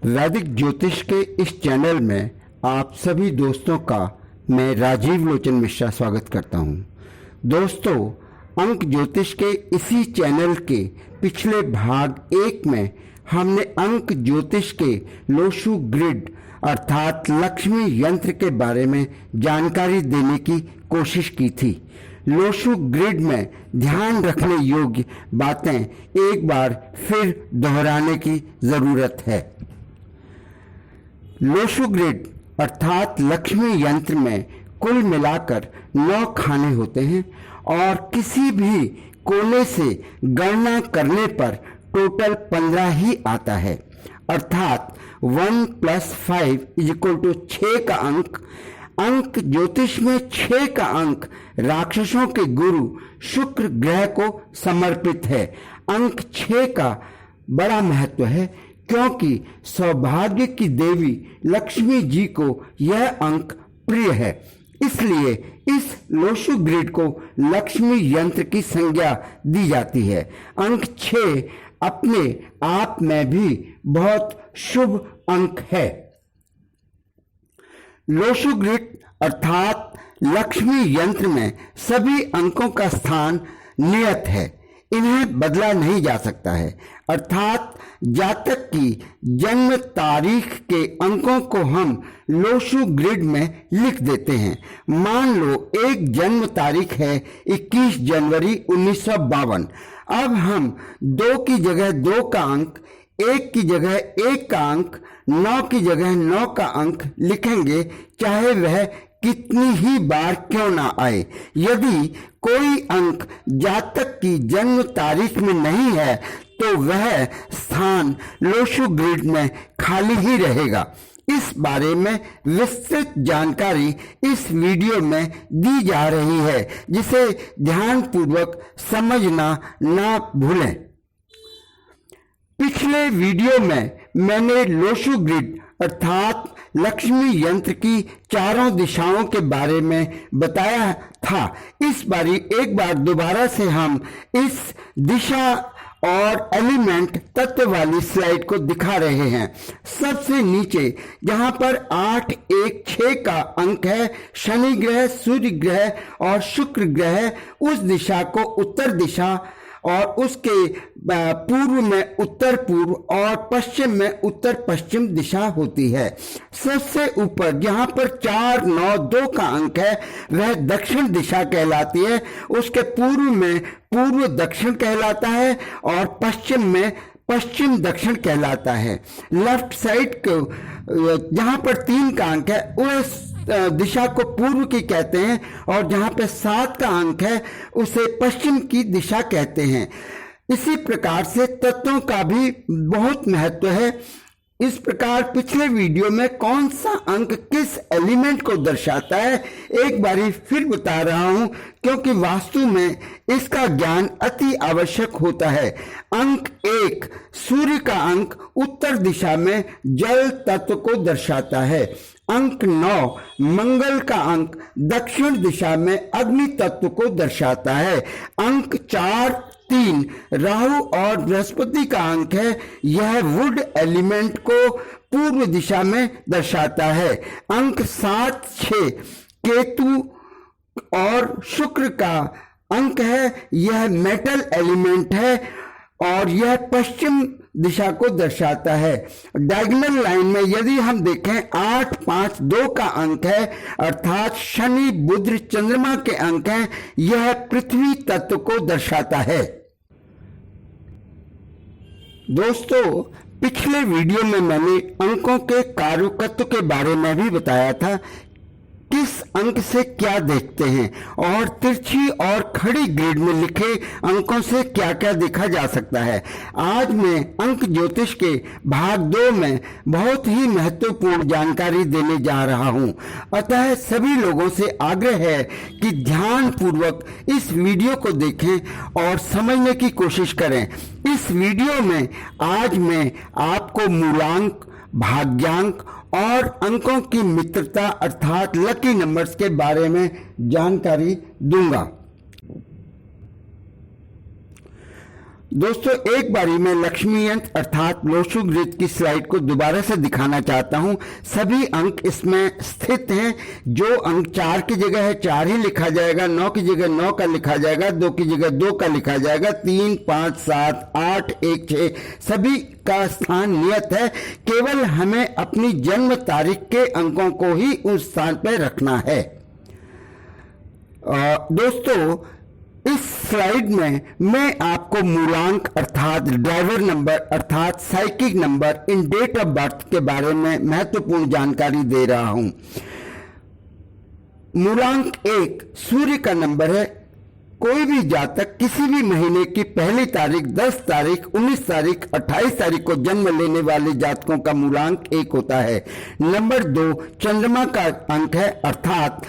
वैदिक ज्योतिष के इस चैनल में आप सभी दोस्तों का मैं राजीव लोचन मिश्रा स्वागत करता हूं। दोस्तों, अंक ज्योतिष के इसी चैनल के पिछले भाग 1 में हमने अंक ज्योतिष के लोशु ग्रिड अर्थात लक्ष्मी यंत्र के बारे में जानकारी देने की कोशिश की थी। लोशु ग्रिड में ध्यान रखने योग्य बातें एक बार फिर दोहराने की जरूरत है। लोशु ग्रिड अर्थात लक्ष्मी यंत्र में कुल मिलाकर 9 खाने होते हैं और किसी भी कोने से गणना करने पर टोटल 15 ही आता है, अर्थात 1 + 5 = 6 का अंक। अंक ज्योतिष में 6 का अंक राक्षसों के गुरु शुक्र ग्रह को समर्पित है। अंक 6 का बड़ा महत्व है क्योंकि सौभाग्य की देवी लक्ष्मी जी को यह अंक प्रिय है, इसलिए इस लोशु ग्रिड को लक्ष्मी यंत्र की संज्ञा दी जाती है। अंक 6 अपने आप में भी बहुत शुभ अंक है। लोशु ग्रिड अर्थात लक्ष्मी यंत्र में सभी अंकों का स्थान नियत है, इन्हें बदला नहीं जा सकता है, अर्थात जातक की जन्म तारीख के अंकों को हम लोशु ग्रिड में लिख देते हैं। मान लो एक जन्म तारीख है 21 जनवरी 1952। अब हम 2 की जगह 2 का अंक, 1 की जगह 1 का अंक, 9 की जगह 9 का अंक लिखेंगे, चाहे वह कितनी ही बार क्यों ना आए। यदि कोई अंक जातक की जन्म तारीख में नहीं है तो वह स्थान लोशु ग्रिड में खाली ही रहेगा। इस बारे में विस्तृत जानकारी इस वीडियो में दी जा रही है, जिसे ध्यानपूर्वक समझना ना भूलें। पिछले वीडियो में मैंने लोशु ग्रिड अर्थात लक्ष्मी यंत्र की चारों दिशाओं के बारे में बताया था। इस बारी एक बार दोबारा से हम इस दिशा और एलिमेंट तत्व वाली स्लाइड को दिखा रहे हैं। सबसे नीचे जहां पर 8, 1, 6 का अंक है, शनि ग्रह, सूर्य ग्रह और शुक्र ग्रह, उस दिशा को उत्तर दिशा और उसके पूर्व में उत्तर पूर्व और पश्चिम में उत्तर पश्चिम दिशा होती है। सबसे ऊपर जहां पर 4, 9, 2 का अंक है वह दक्षिण दिशा कहलाती है। उसके पूर्व में पूर्व दक्षिण कहलाता है और पश्चिम में पश्चिम दक्षिण कहलाता है। लेफ्ट साइड को जहां पर 3 का अंक है उस दिशा को पूर्व की कहते हैं और जहां पे 7 का अंक है उसे पश्चिम की दिशा कहते हैं। इसी प्रकार से तत्वों का भी बहुत महत्व है। इस प्रकार पिछले वीडियो में कौन सा अंक किस एलिमेंट को दर्शाता है एक बारी फिर बता रहा हूं, क्योंकि वास्तु में इसका ज्ञान अति आवश्यक होता है। अंक 1 सूर्य का अंक उत्तर दिशा में जल तत्व को दर्शाता है। अंक 9 मंगल का अंक दक्षिण दिशा में अग्नि तत्व को दर्शाता है। अंक 4, 3 राहु और बृहस्पति का अंक है, यह वुड एलिमेंट को पूर्व दिशा में दर्शाता है। अंक 7, 6 केतु और शुक्र का अंक है, यह मेटल एलिमेंट है और यह पश्चिम दिशा को दर्शाता है। डायगोनल लाइन में यदि हम देखें 8, 5, 2 का अंक है, अर्थात शनि बुध चंद्रमा के अंक हैं, यह पृथ्वी तत्व को दर्शाता है। दोस्तों, पिछले वीडियो में मैंने अंकों के कारकत्व के बारे में भी बताया था, किस अंक से क्या देखते हैं और तिरछी और खड़ी ग्रिड में लिखे अंकों से क्या क्या देखा जा सकता है। आज मैं अंक ज्योतिष के भाग 2 में बहुत ही महत्वपूर्ण जानकारी देने जा रहा हूं। अतः सभी लोगों से आग्रह है कि ध्यान पूर्वक इस वीडियो को देखें और समझने की कोशिश करें। इस वीडियो में आज मैं आपको मूलांक, भाग्यांक और अंकों की मित्रता अर्थात लकी नंबर्स के बारे में जानकारी दूंगा। दोस्तों एक बारी मैं लक्ष्मी यंत्र अर्थात लोशु ग्रिड की स्लाइड को दोबारा से दिखाना चाहता हूं। सभी अंक इसमें स्थित हैं। जो अंक 4 की जगह है 4 ही लिखा जाएगा, 9 की जगह 9 का लिखा जाएगा, 2 की जगह 2 का लिखा जाएगा, 3, 5, 7, 8, 1, 6 सभी का स्थान नियत है। केवल हमें अपनी जन्म तारीख के अंकों को ही उस स्थान पर रखना है। दोस्तों इस स्लाइड में मैं आपको मूलांक अर्थात ड्राइवर नंबर अर्थात psychic number in date of birth के बारे में महत्वपूर्ण जानकारी दे रहा हूं। मूलांक 1 सूर्य का नंबर है। कोई भी जातक किसी भी महीने की पहली तारीख, 10 तारीख, 19 तारीख, 28 तारीख को जन्म लेने वाले जातकों का मूलांक 1 होता है। नंबर 2 चंद्रमा का अंक है, अर्थात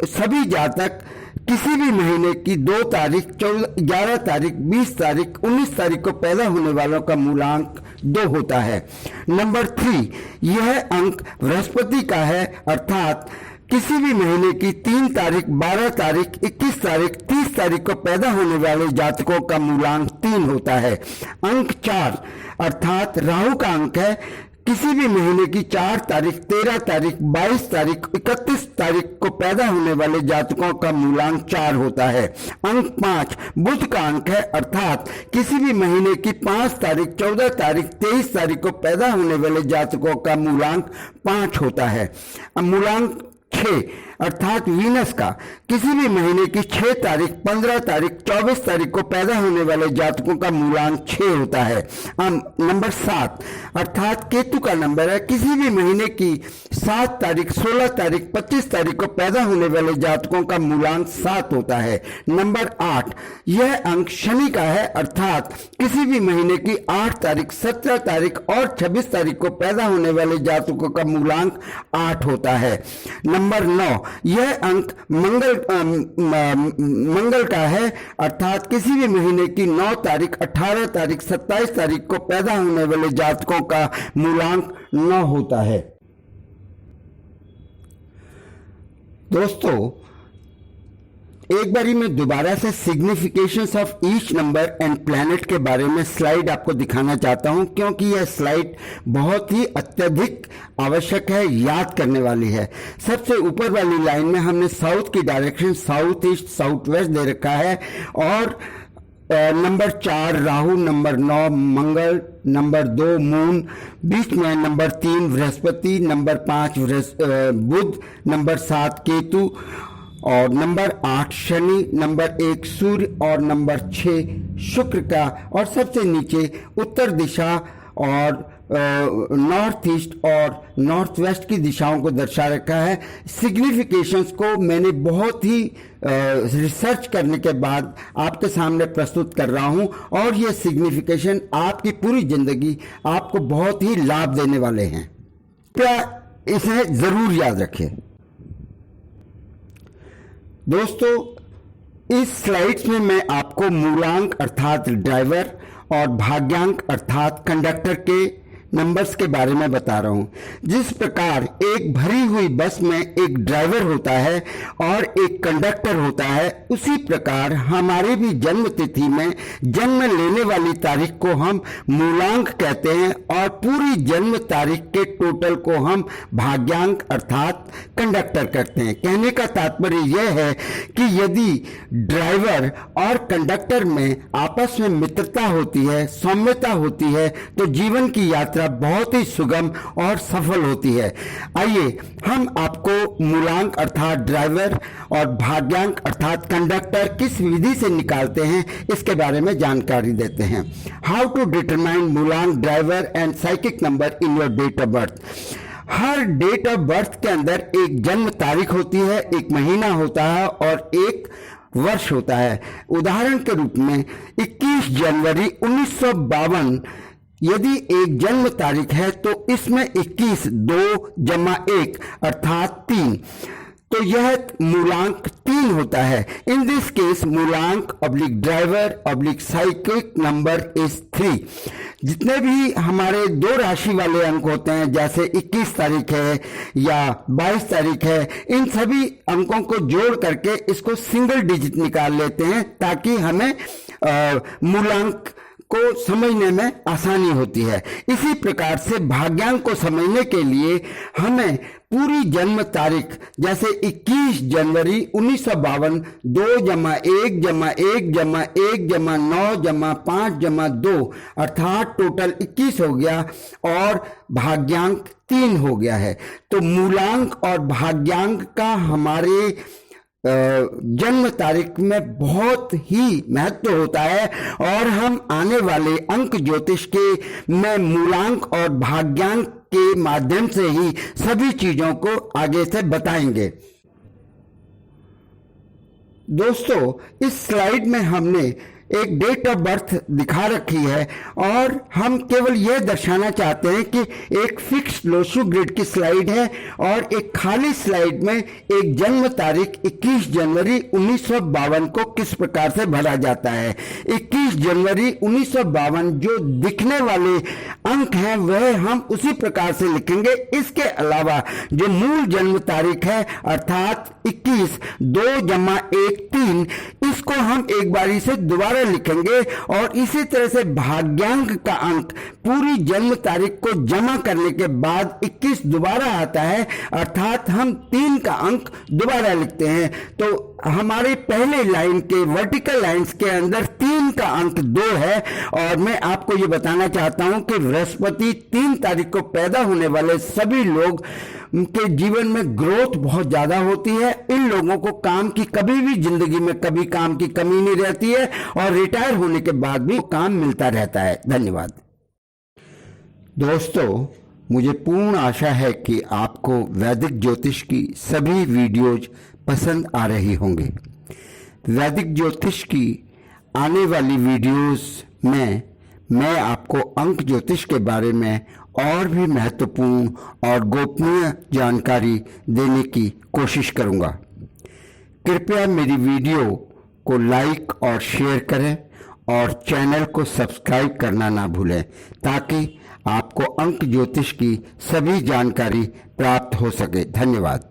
सभी जातक किसी भी महीने की 2 तारीख, 11 तारीख, 20 तारीख, 19 तारीख को पैदा होने वालों का मूलांक 2 होता है। नंबर 3 यह अंक बृहस्पति का है, अर्थात किसी भी महीने की 3 तारीख, 12 तारीख, 21 तारीख, 30 तारीख को पैदा होने वाले जातकों का मूलांक 3 होता है। अंक 4 अर्थात राहु का अंक है। किसी भी महीने की 4 तारीख, 13 तारीख, 22 तारीख, 31 तारीख को पैदा होने वाले जातकों का मूलांक 4 होता है। अंक 5 बुध का अंक है, अर्थात किसी भी महीने की 5 तारीख, 14 तारीख, 23 तारीख को पैदा होने वाले जातकों का मूलांक 5 होता है। मूलांक 6 अर्थात वीनस का किसी भी महीने की 6 तारीख, 15 तारीख, 24 तारीख को पैदा होने वाले जातकों का मूलांक 6 होता है। नंबर 7 अर्थात केतु का नंबर है। किसी भी महीने की 7 तारीख, 16 तारीख, 25 तारीख को पैदा होने वाले जातकों का मूलांक 7 होता है। नंबर 8 यह अंक शनि का है, अर्थात किसी भी महीने की 8 तारीख, 17 तारीख और 26 तारीख को पैदा होने वाले जातकों का मूलांक 8 होता है। नंबर 9 यह अंक मंगल का है, अर्थात किसी भी महीने की 9 तारीख, 18 तारीख, 27 तारीख को पैदा होने वाले जातकों का मूलांक 9 होता है। दोस्तों एक बारी मैं दोबारा से significations of each number and planet के बारे में स्लाइड आपको दिखाना चाहता हूं, क्योंकि यह स्लाइड बहुत ही अत्यधिक आवश्यक है, याद करने वाली है। सबसे ऊपर वाली लाइन में हमने साउथ की direction south east, south west दे रखा है, और number 4 Rahu, number 9 Mangal, number 2 moon, बीच में number 3 Brihaspati, number 5 Budh, number 7 Ketu और नंबर 8 शनि, नंबर 1 सूर्य और नंबर 6 शुक्र का, और सबसे नीचे उत्तर दिशा और नॉर्थ ईस्ट और नॉर्थ वेस्ट की दिशाओं को दर्शा रखा है। सिग्निफिकेशंस को मैंने बहुत ही रिसर्च करने के बाद आपके सामने प्रस्तुत कर रहा हूं, और ये सिग्निफिकेशन आपकी पूरी जिंदगी आपको बहुत ही लाभ देने वाले हैं। क्या इसे जरूर याद रखें। दोस्तों इस स्लाइड्स में मैं आपको मूलांक अर्थात ड्राइवर और भाग्यांक अर्थात कंडक्टर के नंबर्स के बारे में बता रहा हूं। जिस प्रकार एक भरी हुई बस में एक ड्राइवर होता है और एक कंडक्टर होता है, उसी प्रकार हमारी भी जन्म तिथि में जन्म लेने वाली तारीख को हम मूलांक कहते हैं, और पूरी जन्म तारीख के टोटल को हम भाग्यांक अर्थात कंडक्टर करते हैं। कहने का तात्पर्य यह है कि यदि ड्राइवर और कंडक्टर में आपस में मित्रता होती है, सौम्यता होती है, तो जीवन की यात्रा बहुत ही सुगम और सफल होती है। आइए हम आपको मूलांक अर्थात ड्राइवर और भाग्यांक अर्थात कंडक्टर किस विधि से निकालते हैं इसके बारे में जानकारी देते हैं। हाउ टू डिटरमाइन मूलांक, driver and psychic number in your date of birth. हर डेट ऑफ बर्थ के अंदर एक जन्म तारीख होती है, एक महीना होता है और एक वर्ष होता है। उदाहरण के रूप में 21 जनवरी 1952 यदि एक जन्म तारीख है तो इसमें 21 2 जमा 1 अर्थात 3, तो यह मूलांक 3 होता है। इन दिस केस मूलांक oblique driver oblique cyclic number is 3। जितने भी हमारे 2 राशि वाले अंक होते हैं, जैसे 21 तारीख है या 22 तारीख है, इन सभी अंकों को जोड़ करके इसको सिंगल डिजिट निकाल लेते हैं, ताकि हमें मूलांक को समझने में आसानी होती है। इसी प्रकार से भाग्यांक को समझने के लिए हमें पूरी जन्म तारीख, जैसे 21 जनवरी 1952 2 जमा 1 जमा 1 जमा 1 जमा 9 जमा 5 जमा 2 अर्थात टोटल 21 हो गया और भाग्यांक 3 हो गया है। तो मूलांक और भाग्यांक का हमारे जन्म तारीख में बहुत ही महत्व होता है और हम आने वाले अंक ज्योतिष के में मूलांक और भाग्यांक के माध्यम से ही सभी चीजों को आगे से बताएंगे। दोस्तों, इस स्लाइड में हमने एक डेट ऑफ बर्थ दिखा रखी है और हम केवल यह दर्शाना चाहते हैं कि एक फिक्स लोशु ग्रिड की स्लाइड है और एक खाली स्लाइड में एक जन्म तारीख 21 जनवरी 1952 को किस प्रकार से भरा जाता है। 21 जनवरी 1952 जो दिखने वाले अंक हैं वह हम उसी प्रकार से लिखेंगे। इसके अलावा जो मूल जन्म तारीख है अर्थात 21 2 जमा 1 3, इसको हम एक बारी से दोबारा लिखेंगे और इसी तरह से भाग्यांक का अंक पूरी जन्म तारीख को जमा करने के बाद 21 दोबारा आता है अर्थात हम 3 का अंक दोबारा लिखते हैं। तो हमारे पहले लाइन के वर्टिकल लाइंस के अंदर 3 का अंक 2 है और मैं आपको ये बताना चाहता हूं कि बृहस्पति 3 तारीख को पैदा होने वाले सभी लोग के जीवन में ग्रोथ बहुत ज्यादा होती है। इन लोगों को काम की कभी भी जिंदगी में कभी काम की कमी नहीं रहती है और रिटायर होने के बाद भी काम मिलता रहता है। धन्यवाद। दोस्तों, मुझे पूर्ण आशा है कि आपको वैदिक ज्योतिष की सभी वीडियोज पसंद आ रही होंगी। वैदिक ज्योतिष की आने वाली वीडियोस में मैं आपको अंक ज्योतिष के बारे में और भी महत्वपूर्ण और गोपनीय जानकारी देने की कोशिश करूंगा। कृपया मेरी वीडियो को लाइक और शेयर करें और चैनल को सब्सक्राइब करना ना भूलें ताकि आपको अंक ज्योतिष की सभी जानकारी प्राप्त हो सके। धन्यवाद।